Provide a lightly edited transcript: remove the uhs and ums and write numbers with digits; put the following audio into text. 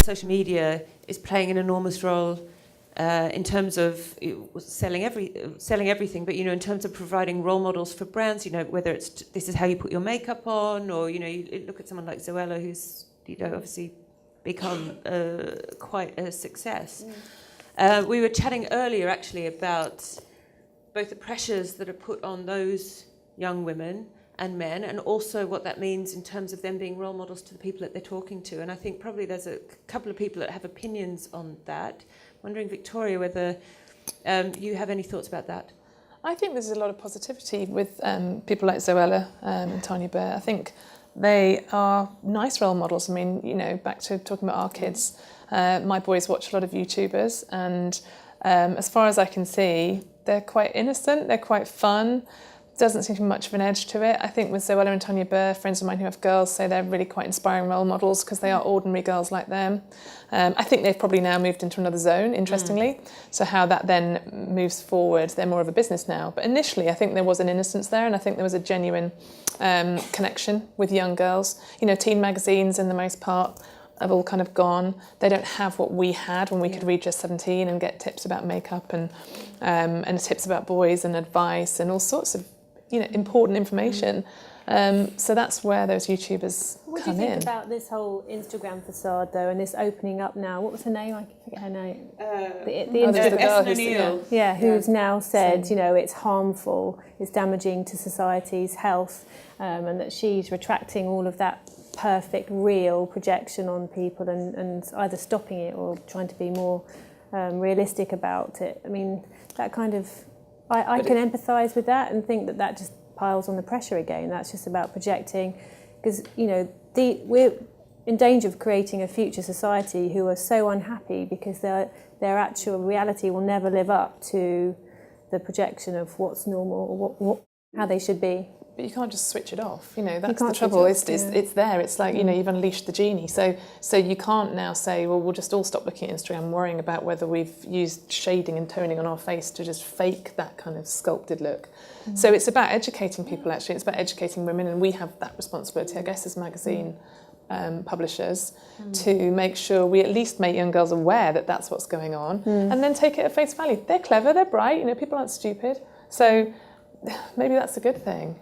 social media is playing an enormous role in terms of selling everything, but in terms of providing role models for brands, whether it's this is how you put your makeup on, or you look at someone like Zoella, who's obviously become quite a success. We were chatting earlier actually about both the pressures that are put on those young women and men, and also what that means in terms of them being role models to the people that they're talking to. And I think probably there's a couple of people that have opinions on that. Wondering, Victoria, whether you have any thoughts about that? I think there's a lot of positivity with people like Zoella and Tanya Burr. I think they are nice role models. I mean, back to talking about our kids, my boys watch a lot of YouTubers, and as far as I can see, they're quite innocent, they're quite fun. Doesn't seem to be much of an edge to it. I think with Zoella and Tanya Burr, friends of mine who have girls say they're really quite inspiring role models because they are ordinary girls like them. I think they've probably now moved into another zone, interestingly. So how that then moves forward, they're more of a business now. But initially, I think there was an innocence there, and I think there was a genuine connection with young girls. Teen magazines, in the most part, have all kind of gone. They don't have what we had when we could read Just 17 and get tips about makeup and tips about boys and advice and all sorts of important information. So that's where those YouTubers come in. What do you think about this whole Instagram facade, though, and this opening up now? What was her name? I forget her name. The girl who's now said, it's harmful, it's damaging to society's health, and that she's retracting all of that perfect, real projection on people and either stopping it or trying to be more realistic about it. I mean, that kind of... I can empathise with that and think that just piles on the pressure again. That's just about projecting, because we're in danger of creating a future society who are so unhappy because their actual reality will never live up to the projection of what's normal or how they should be. But you can't just switch it off. That's the trouble. It's there. It's like you've unleashed the genie. So you can't now say, well, we'll just all stop looking at Instagram, worrying about whether we've used shading and toning on our face to just fake that kind of sculpted look. So it's about educating people. Actually, it's about educating women, and we have that responsibility, I guess, as magazine publishers, to make sure we at least make young girls aware that that's what's going on, and then take it at face value. They're clever. They're bright. People aren't stupid. So maybe that's a good thing,